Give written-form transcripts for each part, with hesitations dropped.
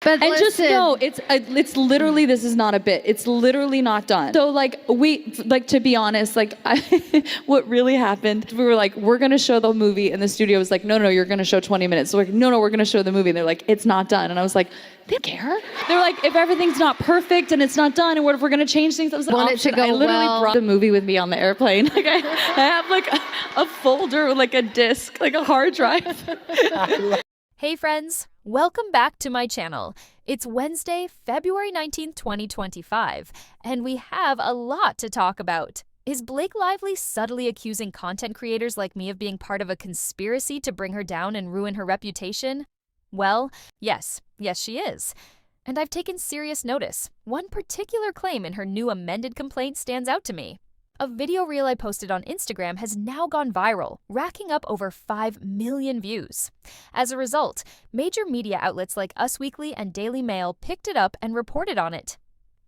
But and just listen. know, it's literally, this is not a bit. It's literally not done. So to be honest, what really happened, we were like, we're gonna show the movie, and the studio was like, no, you're gonna show 20 minutes. So we're like, no, we're gonna show the movie. And they're like, it's not done. And I was like, they don't care. They're like, if everything's not perfect and it's not done, and what if we're gonna change things? That was an option. I literally brought the movie with me on the airplane. Like I have like a folder with like a disc, like a hard drive. Hey friends, welcome back to my channel. It's Wednesday, February 19th, 2025, and we have a lot to talk about. Is Blake Lively subtly accusing content creators like me of being part of a conspiracy to bring her down and ruin her reputation? Well, yes, she is. And I've taken serious notice. One particular claim in her new amended complaint stands out to me. A video reel I posted on Instagram has now gone viral, racking up over 5 million views. As a result, major media outlets like Us Weekly and Daily Mail picked it up and reported on it.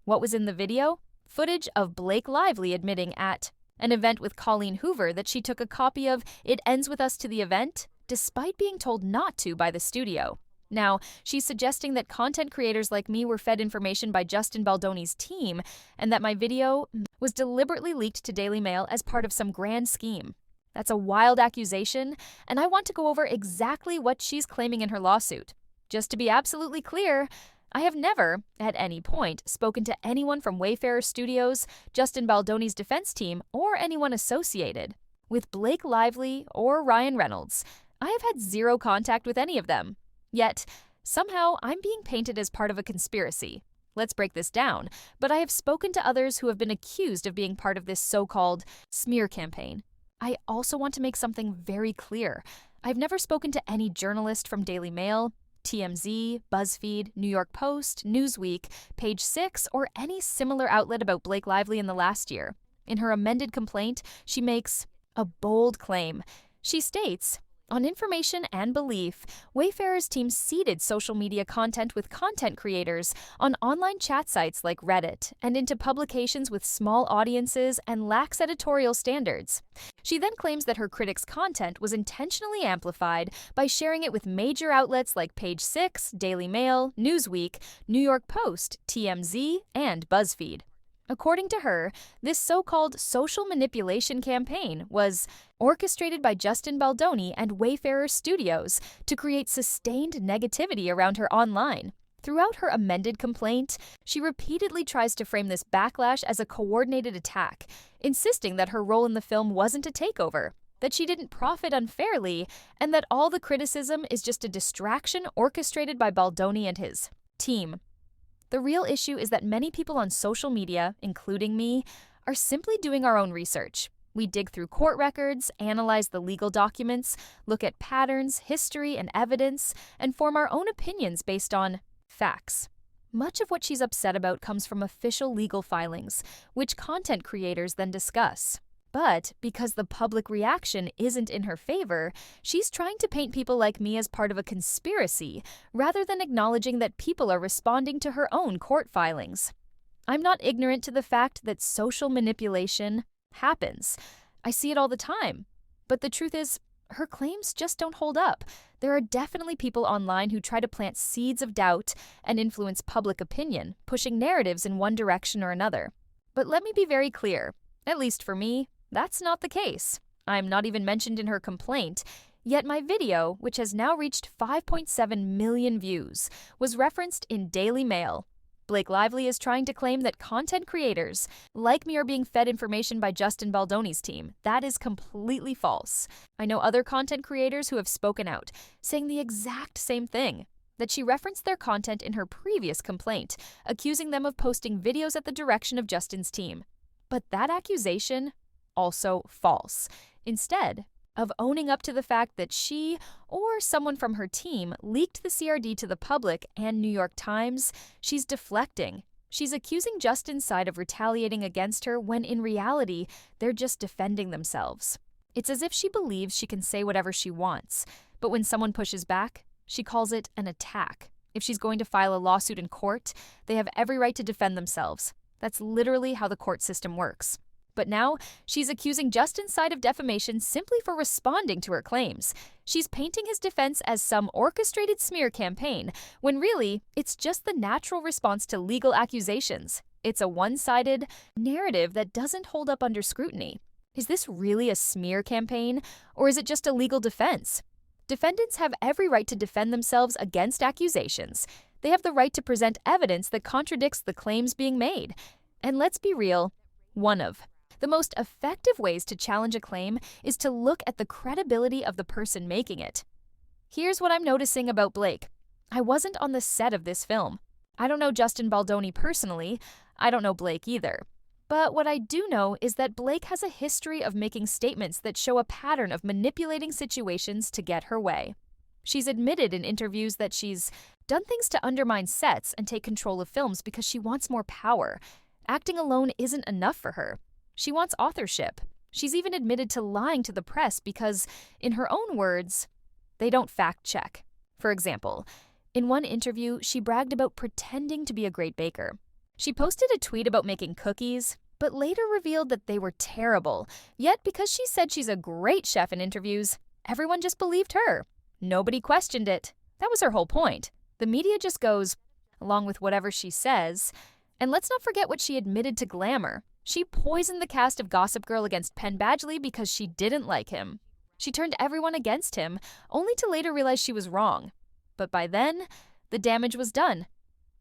What was in the video? Footage of Blake Lively admitting at an event with Colleen Hoover that she took a copy of It Ends With Us to the event, despite being told not to by the studio. Now, she's suggesting that content creators like me were fed information by Justin Baldoni's team, and that my video was deliberately leaked to Daily Mail as part of some grand scheme. That's a wild accusation, and I want to go over exactly what she's claiming in her lawsuit. Just to be absolutely clear, I have never, at any point, spoken to anyone from Wayfarer Studios, Justin Baldoni's defense team, or anyone associated with Blake Lively or Ryan Reynolds. I have had zero contact with any of them. Yet, somehow, I'm being painted as part of a conspiracy. Let's break this down, but I have spoken to others who have been accused of being part of this so-called smear campaign. I also want to make something very clear. I've never spoken to any journalist from Daily Mail, TMZ, BuzzFeed, New York Post, Newsweek, Page 6, or any similar outlet about Blake Lively in the last year. In her amended complaint, she makes a bold claim. She states, on information and belief, Wayfarer's team seeded social media content with content creators on online chat sites like Reddit and into publications with small audiences and lax editorial standards. She then claims that her critics' content was intentionally amplified by sharing it with major outlets like Page 6, Daily Mail, Newsweek, New York Post, TMZ, and BuzzFeed. According to her, this so-called social manipulation campaign was orchestrated by Justin Baldoni and Wayfarer Studios to create sustained negativity around her online. Throughout her amended complaint, she repeatedly tries to frame this backlash as a coordinated attack, insisting that her role in the film wasn't a takeover, that she didn't profit unfairly, and that all the criticism is just a distraction orchestrated by Baldoni and his team. The real issue is that many people on social media, including me, are simply doing our own research. We dig through court records, analyze the legal documents, look at patterns, history, and evidence, and form our own opinions based on facts. Much of what she's upset about comes from official legal filings, which content creators then discuss. But because the public reaction isn't in her favor, she's trying to paint people like me as part of a conspiracy, rather than acknowledging that people are responding to her own court filings. I'm not ignorant to the fact that social manipulation happens. I see it all the time. But the truth is, her claims just don't hold up. There are definitely people online who try to plant seeds of doubt and influence public opinion, pushing narratives in one direction or another. But let me be very clear, at least for me, that's not the case. I'm not even mentioned in her complaint, yet my video, which has now reached 5.7 million views, was referenced in Daily Mail. Blake Lively is trying to claim that content creators like me are being fed information by Justin Baldoni's team. That is completely false. I know other content creators who have spoken out, saying the exact same thing, that she referenced their content in her previous complaint, accusing them of posting videos at the direction of Justin's team. But that accusation also false. Instead of owning up to the fact that she or someone from her team leaked the CRD to the public and New York Times, she's deflecting. She's accusing Justin's side of retaliating against her when in reality, they're just defending themselves. It's as if she believes she can say whatever she wants, but when someone pushes back, she calls it an attack. If she's going to file a lawsuit in court, they have every right to defend themselves. That's literally how the court system works. But now, she's accusing Justin's side of defamation simply for responding to her claims. She's painting his defense as some orchestrated smear campaign, when really, it's just the natural response to legal accusations. It's a one-sided narrative that doesn't hold up under scrutiny. Is this really a smear campaign, or is it just a legal defense? Defendants have every right to defend themselves against accusations. They have the right to present evidence that contradicts the claims being made. And let's be real, one of the most effective ways to challenge a claim is to look at the credibility of the person making it. Here's what I'm noticing about Blake. I wasn't on the set of this film. I don't know Justin Baldoni personally. I don't know Blake either. But what I do know is that Blake has a history of making statements that show a pattern of manipulating situations to get her way. She's admitted in interviews that she's done things to undermine sets and take control of films because she wants more power. Acting alone isn't enough for her. She wants authorship. She's even admitted to lying to the press because, in her own words, they don't fact-check. For example, in one interview, she bragged about pretending to be a great baker. She posted a tweet about making cookies, but later revealed that they were terrible. Yet, because she said she's a great chef in interviews, everyone just believed her. Nobody questioned it. That was her whole point. The media just goes along with whatever she says. And let's not forget what she admitted to Glamour. She poisoned the cast of Gossip Girl against Penn Badgley because she didn't like him. She turned everyone against him, only to later realize she was wrong. But by then, the damage was done.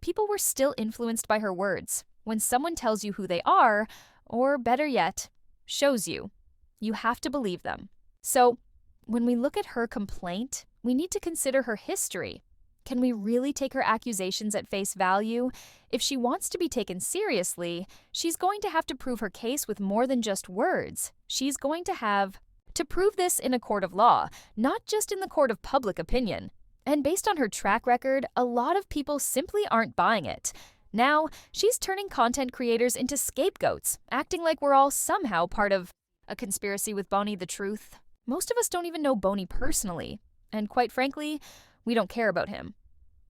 People were still influenced by her words. When someone tells you who they are, or better yet, shows you, you have to believe them. So, when we look at her complaint, we need to consider her history. Can we really take her accusations at face value? If she wants to be taken seriously, she's going to have to prove her case with more than just words. She's going to have to prove this in a court of law, not just in the court of public opinion. And based on her track record, a lot of people simply aren't buying it. Now, she's turning content creators into scapegoats, acting like we're all somehow part of a conspiracy with Bonnie the Truth. Most of us don't even know Bonnie personally, and quite frankly, we don't care about him.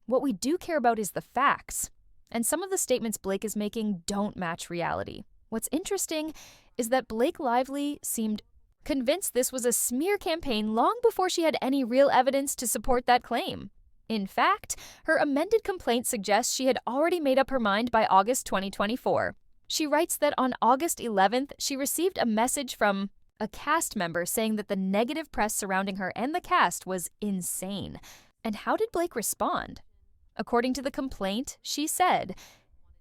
What we do care about is the facts, and some of the statements Blake is making don't match reality. What's interesting is that Blake Lively seemed convinced this was a smear campaign long before she had any real evidence to support that claim. In fact, her amended complaint suggests she had already made up her mind by August 2024. She writes that on August 11th, she received a message from a cast member saying that the negative press surrounding her and the cast was insane. And how did Blake respond? According to the complaint, she said,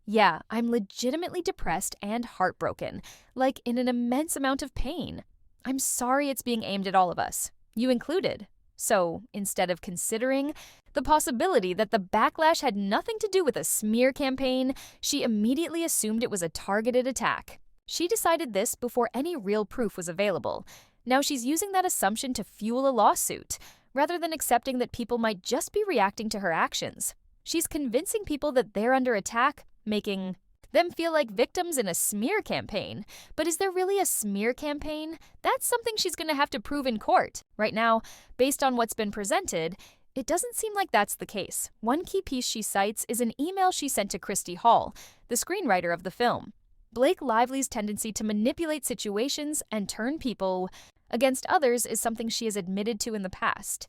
"Yeah, I'm legitimately depressed and heartbroken, like in an immense amount of pain. I'm sorry it's being aimed at all of us, you included." So, instead of considering the possibility that the backlash had nothing to do with a smear campaign, she immediately assumed it was a targeted attack. She decided this before any real proof was available. Now she's using that assumption to fuel a lawsuit, rather than accepting that people might just be reacting to her actions. She's convincing people that they're under attack, making them feel like victims in a smear campaign. But is there really a smear campaign? That's something she's going to have to prove in court. Right now, based on what's been presented, it doesn't seem like that's the case. One key piece she cites is an email she sent to Christy Hall, the screenwriter of the film. Blake Lively's tendency to manipulate situations and turn people against others is something she has admitted to in the past.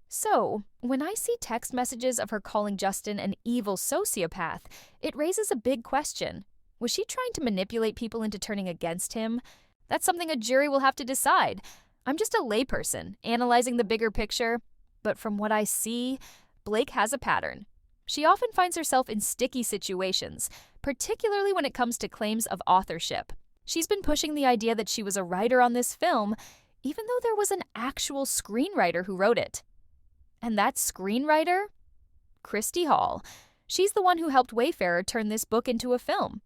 So, when I see text messages of her calling Justin an evil sociopath, it raises a big question. Was she trying to manipulate people into turning against him? That's something a jury will have to decide. I'm just a layperson, analyzing the bigger picture. But from what I see, Blake has a pattern. She often finds herself in sticky situations, particularly when it comes to claims of authorship. She's been pushing the idea that she was a writer on this film, even though there was an actual screenwriter who wrote it. And that screenwriter? Christy Hall. She's the one who helped Wayfarer turn this book into a film.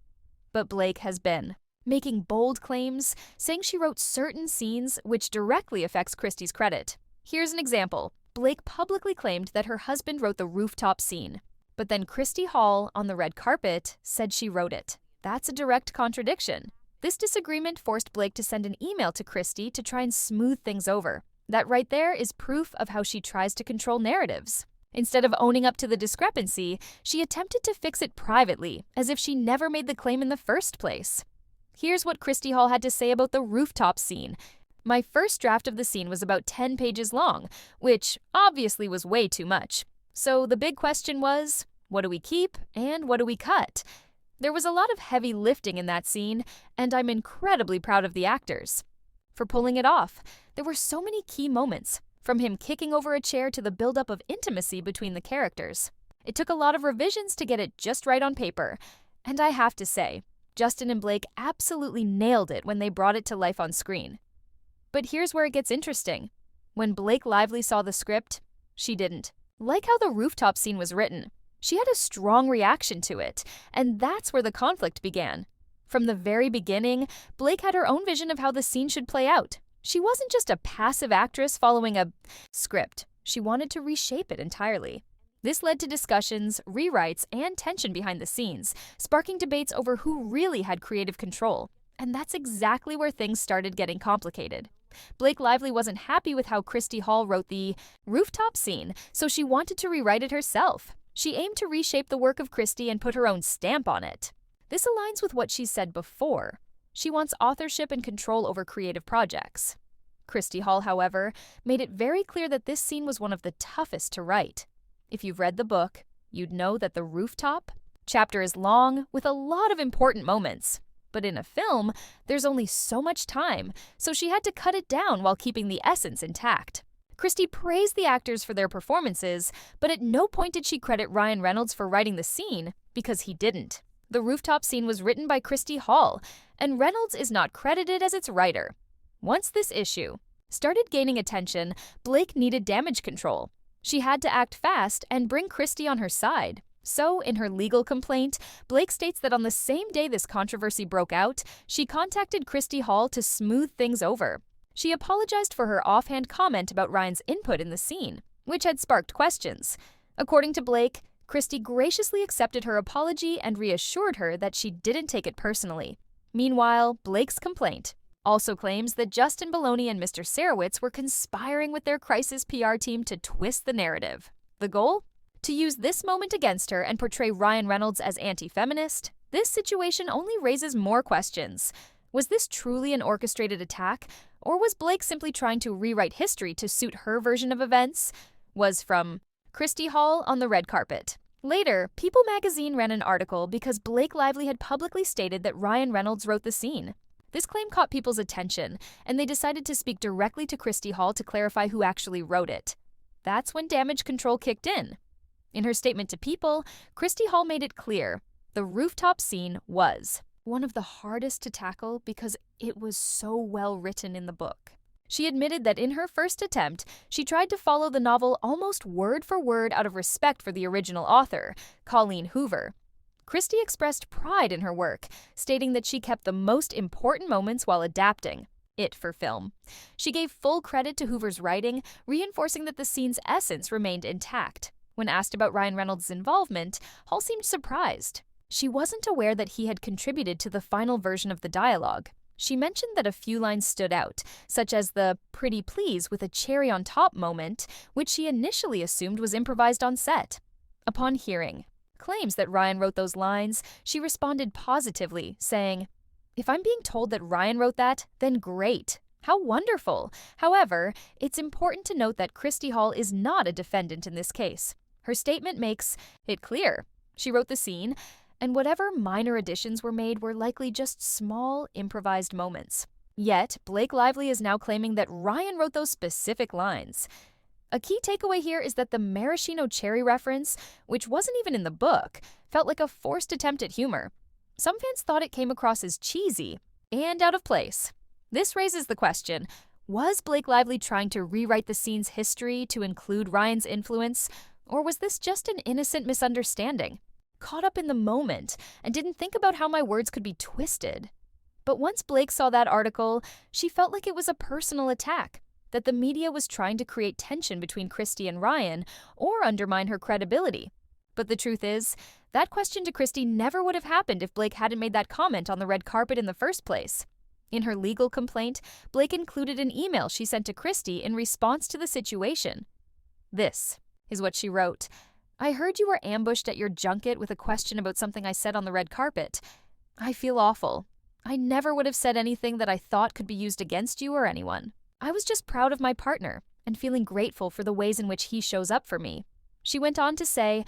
But Blake has been making bold claims, saying she wrote certain scenes, which directly affects Christy's credit. Here's an example. Blake publicly claimed that her husband wrote the rooftop scene. But then Christy Hall, on the red carpet, said she wrote it. That's a direct contradiction. This disagreement forced Blake to send an email to Christy to try and smooth things over. That right there is proof of how she tries to control narratives. Instead of owning up to the discrepancy, she attempted to fix it privately, as if she never made the claim in the first place. Here's what Christy Hall had to say about the rooftop scene. My first draft of the scene was about 10 pages long, which obviously was way too much. So the big question was, what do we keep and what do we cut? There was a lot of heavy lifting in that scene, and I'm incredibly proud of the actors for pulling it off. There were so many key moments, from him kicking over a chair to the buildup of intimacy between the characters. It took a lot of revisions to get it just right on paper, and I have to say, Justin and Blake absolutely nailed it when they brought it to life on screen. But here's where it gets interesting. When Blake Lively saw the script, she didn't. Like how the rooftop scene was written, she had a strong reaction to it, and that's where the conflict began. From the very beginning, Blake had her own vision of how the scene should play out. She wasn't just a passive actress following a script. She wanted to reshape it entirely. This led to discussions, rewrites, and tension behind the scenes, sparking debates over who really had creative control. And that's exactly where things started getting complicated. Blake Lively wasn't happy with how Christy Hall wrote the rooftop scene, so she wanted to rewrite it herself. She aimed to reshape the work of Christy and put her own stamp on it. This aligns with what she said before. She wants authorship and control over creative projects. Christy Hall, however, made it very clear that this scene was one of the toughest to write. If you've read the book, you'd know that the rooftop chapter is long with a lot of important moments. But in a film, there's only so much time, so she had to cut it down while keeping the essence intact. Christy praised the actors for their performances, but at no point did she credit Ryan Reynolds for writing the scene, because he didn't. The rooftop scene was written by Christy Hall, and Reynolds is not credited as its writer. Once this issue started gaining attention, Blake needed damage control. She had to act fast and bring Christy on her side. So, in her legal complaint, Blake states that on the same day this controversy broke out, she contacted Christy Hall to smooth things over. She apologized for her offhand comment about Ryan's input in the scene, which had sparked questions. According to Blake, Christy graciously accepted her apology and reassured her that she didn't take it personally. Meanwhile, Blake's complaint also claims that Justin Bologna and Mr. Sarowitz were conspiring with their crisis PR team to twist the narrative. The goal? To use this moment against her and portray Ryan Reynolds as anti-feminist. This situation only raises more questions. Was this truly an orchestrated attack, or was Blake simply trying to rewrite history to suit her version of events? Was from Christy Hall on the red carpet. Later, People magazine ran an article because Blake Lively had publicly stated that Ryan Reynolds wrote the scene. This claim caught people's attention, and they decided to speak directly to Christy Hall to clarify who actually wrote it. That's when damage control kicked in. In her statement to People, Christy Hall made it clear the rooftop scene was one of the hardest to tackle because it was so well written in the book. She admitted that in her first attempt, she tried to follow the novel almost word for word out of respect for the original author, Colleen Hoover. Christy expressed pride in her work, stating that she kept the most important moments while adapting it for film. She gave full credit to Hoover's writing, reinforcing that the scene's essence remained intact. When asked about Ryan Reynolds' involvement, Hall seemed surprised. She wasn't aware that he had contributed to the final version of the dialogue. She mentioned that a few lines stood out, such as the "pretty please with a cherry on top" moment, which she initially assumed was improvised on set. Upon hearing claims that Ryan wrote those lines, she responded positively, saying, "If I'm being told that Ryan wrote that, then great. How wonderful." However, it's important to note that Christy Hall is not a defendant in this case. Her statement makes it clear she wrote the scene, and whatever minor additions were made were likely just small, improvised moments. Yet, Blake Lively is now claiming that Ryan wrote those specific lines. A key takeaway here is that the maraschino cherry reference, which wasn't even in the book, felt like a forced attempt at humor. Some fans thought it came across as cheesy and out of place. This raises the question, was Blake Lively trying to rewrite the scene's history to include Ryan's influence, or was this just an innocent misunderstanding? Caught up in the moment and didn't think about how my words could be twisted. But once Blake saw that article, she felt like it was a personal attack, that the media was trying to create tension between Christy and Ryan or undermine her credibility. But the truth is, that question to Christy never would have happened if Blake hadn't made that comment on the red carpet in the first place. In her legal complaint, Blake included an email she sent to Christy in response to the situation. This is what she wrote. "I heard you were ambushed at your junket with a question about something I said on the red carpet. I feel awful. I never would have said anything that I thought could be used against you or anyone. I was just proud of my partner and feeling grateful for the ways in which he shows up for me. She went on to say,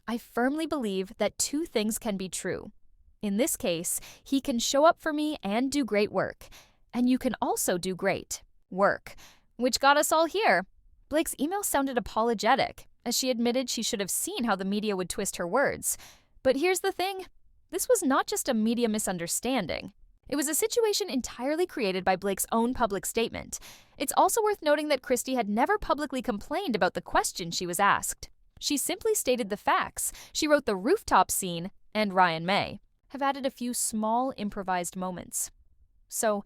I firmly believe that two things can be true. In this case, he can show up for me and do great work. And you can also do great work, which got us all here. Blake's email sounded apologetic, as she admitted she should have seen how the media would twist her words. But here's the thing. This was not just a media misunderstanding. It was a situation entirely created by Blake's own public statement. It's also worth noting that Christie had never publicly complained about the question she was asked. She simply stated the facts. She wrote the rooftop scene, and Ryan May have added a few small improvised moments. So,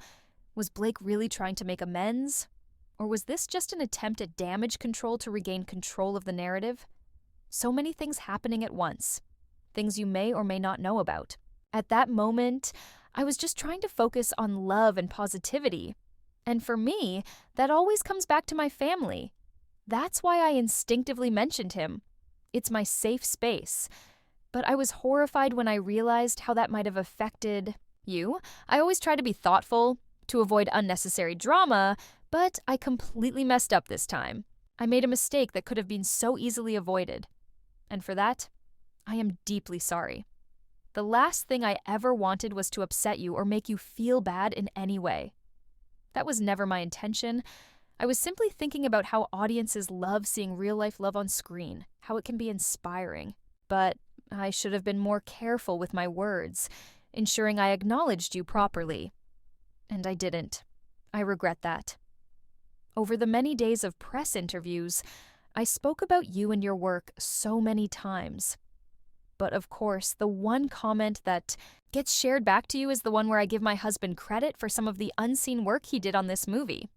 was Blake really trying to make amends? Or was this just an attempt at damage control to regain control of the narrative? So many things happening at once. Things you may or may not know about. At that moment, I was just trying to focus on love and positivity. And for me, that always comes back to my family. That's why I instinctively mentioned him. It's my safe space. But I was horrified when I realized how that might have affected you. I always try to be thoughtful, to avoid unnecessary drama, but I completely messed up this time. I made a mistake that could have been so easily avoided. And for that, I am deeply sorry. The last thing I ever wanted was to upset you or make you feel bad in any way. That was never my intention. I was simply thinking about how audiences love seeing real-life love on screen, how it can be inspiring. But I should have been more careful with my words, ensuring I acknowledged you properly. And I didn't. I regret that. Over the many days of press interviews, I spoke about you and your work so many times. But of course, the one comment that gets shared back to you is the one where I give my husband credit for some of the unseen work he did on this movie.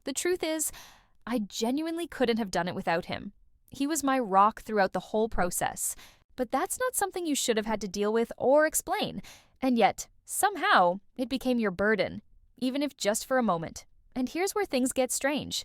The truth is, I genuinely couldn't have done it without him. He was my rock throughout the whole process. But that's not something you should have had to deal with or explain. And yet, somehow, it became your burden, even if just for a moment. And here's where things get strange.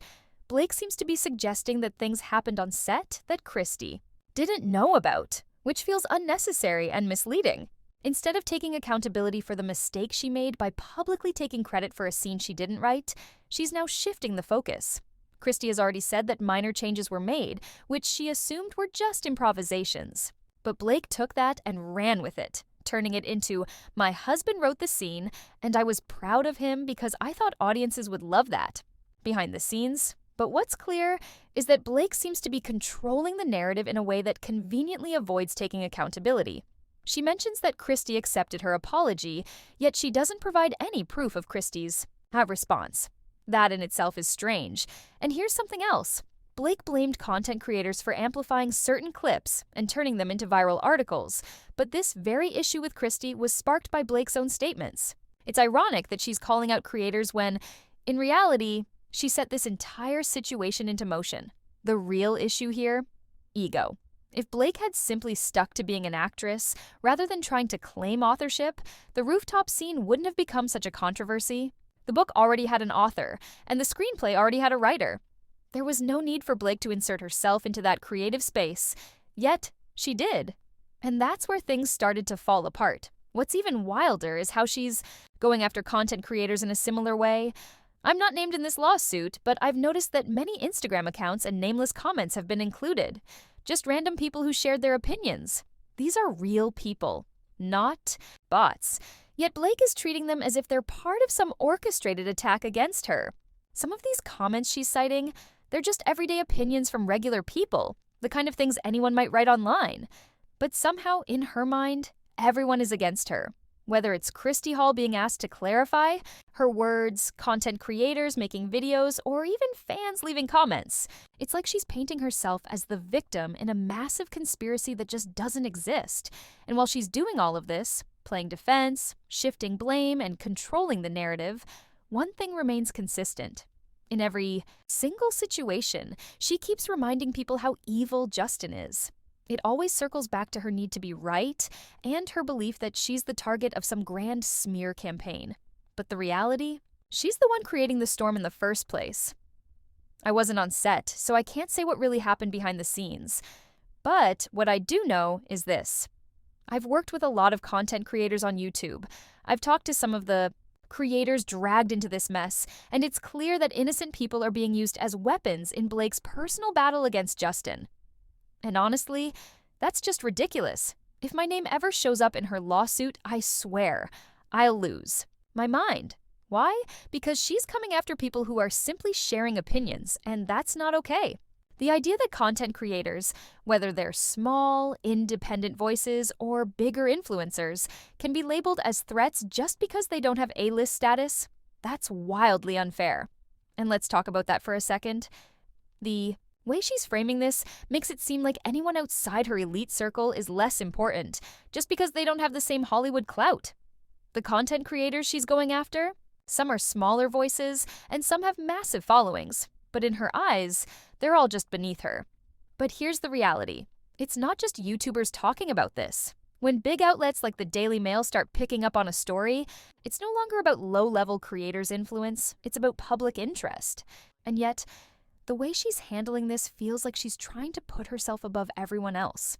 Blake seems to be suggesting that things happened on set that Christie didn't know about, which feels unnecessary and misleading. Instead of taking accountability for the mistake she made by publicly taking credit for a scene she didn't write, she's now shifting the focus. Christie has already said that minor changes were made, which she assumed were just improvisations. But Blake took that and ran with it, turning it into, my husband wrote the scene, and I was proud of him because I thought audiences would love that. Behind the scenes. But what's clear is that Blake seems to be controlling the narrative in a way that conveniently avoids taking accountability. She mentions that Christie accepted her apology, yet she doesn't provide any proof of Christie's response. That in itself is strange. And here's something else. Blake blamed content creators for amplifying certain clips and turning them into viral articles, but this very issue with Christie was sparked by Blake's own statements. It's ironic that she's calling out creators when, in reality, she set this entire situation into motion. The real issue here? Ego. If Blake had simply stuck to being an actress, rather than trying to claim authorship, the rooftop scene wouldn't have become such a controversy. The book already had an author, and the screenplay already had a writer. There was no need for Blake to insert herself into that creative space, yet she did. And that's where things started to fall apart. What's even wilder is how she's going after content creators in a similar way. I'm not named in this lawsuit, but I've noticed that many Instagram accounts and nameless comments have been included. Just random people who shared their opinions. These are real people, not bots. Yet Blake is treating them as if they're part of some orchestrated attack against her. Some of these comments she's citing, they're just everyday opinions from regular people, the kind of things anyone might write online. But somehow, in her mind, everyone is against her. Whether it's Christie Hall being asked to clarify, her words, content creators making videos, or even fans leaving comments. It's like she's painting herself as the victim in a massive conspiracy that just doesn't exist. And while she's doing all of this, playing defense, shifting blame, and controlling the narrative, one thing remains consistent. In every single situation, she keeps reminding people how evil Justin is. It always circles back to her need to be right and her belief that she's the target of some grand smear campaign. But the reality? She's the one creating the storm in the first place. I wasn't on set, so I can't say what really happened behind the scenes. But what I do know is this. I've worked with a lot of content creators on YouTube. I've talked to some of the creators dragged into this mess, and it's clear that innocent people are being used as weapons in Blake's personal battle against Justin. And honestly, that's just ridiculous. If my name ever shows up in her lawsuit, I swear, I'll lose my mind. Why? Because she's coming after people who are simply sharing opinions, and that's not okay. The idea that content creators, whether they're small, independent voices or bigger influencers, can be labeled as threats just because they don't have A-list status, that's wildly unfair. And let's talk about that for a second. The way she's framing this makes it seem like anyone outside her elite circle is less important, just because they don't have the same Hollywood clout. The content creators she's going after, some are smaller voices, and some have massive followings. But in her eyes, they're all just beneath her. But here's the reality. It's not just YouTubers talking about this. When big outlets like the Daily Mail start picking up on a story, it's no longer about low-level creators' influence, it's about public interest. And yet, the way she's handling this feels like she's trying to put herself above everyone else.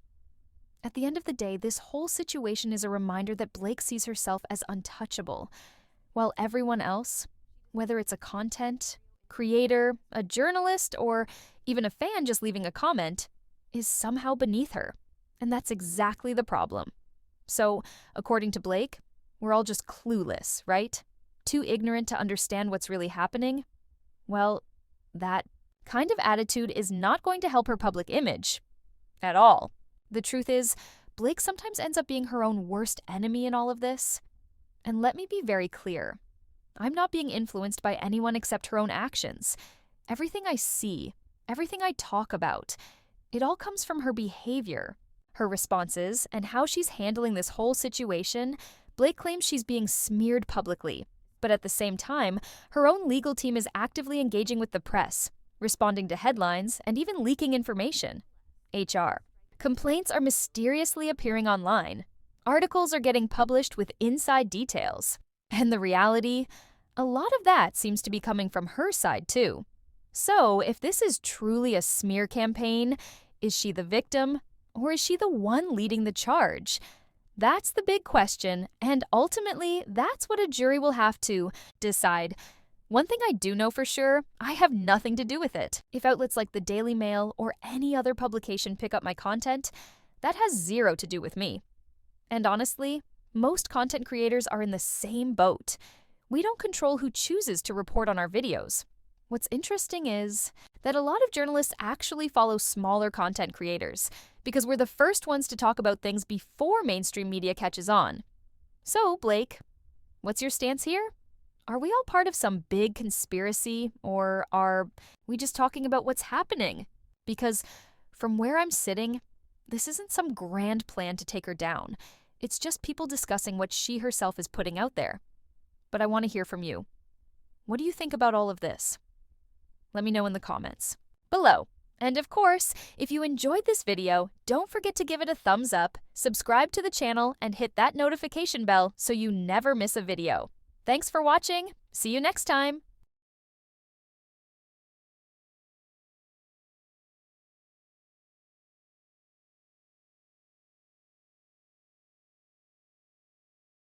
At the end of the day, this whole situation is a reminder that Blake sees herself as untouchable, while everyone else, whether it's a content creator, a journalist, or even a fan just leaving a comment, is somehow beneath her. And that's exactly the problem. So, according to Blake, we're all just clueless, right? Too ignorant to understand what's really happening? Well, that kind of attitude is not going to help her public image at all. The truth is, Blake sometimes ends up being her own worst enemy in all of this. And let me be very clear. I'm not being influenced by anyone except her own actions. Everything I see, everything I talk about, it all comes from her behavior. Her responses and how she's handling this whole situation, Blake claims she's being smeared publicly. But at the same time, her own legal team is actively engaging with the press, responding to headlines, and even leaking information. HR. Complaints are mysteriously appearing online. Articles are getting published with inside details. And the reality? A lot of that seems to be coming from her side, too. So, if this is truly a smear campaign, is she the victim, or is she the one leading the charge? That's the big question, and ultimately, that's what a jury will have to decide. One thing I do know for sure, I have nothing to do with it. If outlets like the Daily Mail or any other publication pick up my content, that has zero to do with me. And honestly, most content creators are in the same boat. We don't control who chooses to report on our videos. What's interesting is that a lot of journalists actually follow smaller content creators because we're the first ones to talk about things before mainstream media catches on. So, Blake, what's your stance here? Are we all part of some big conspiracy, or are we just talking about what's happening? Because from where I'm sitting, this isn't some grand plan to take her down. It's just people discussing what she herself is putting out there. But I want to hear from you. What do you think about all of this? Let me know in the comments below. And of course, if you enjoyed this video, don't forget to give it a thumbs up, subscribe to the channel, and hit that notification bell so you never miss a video. Thanks for watching. See you next time.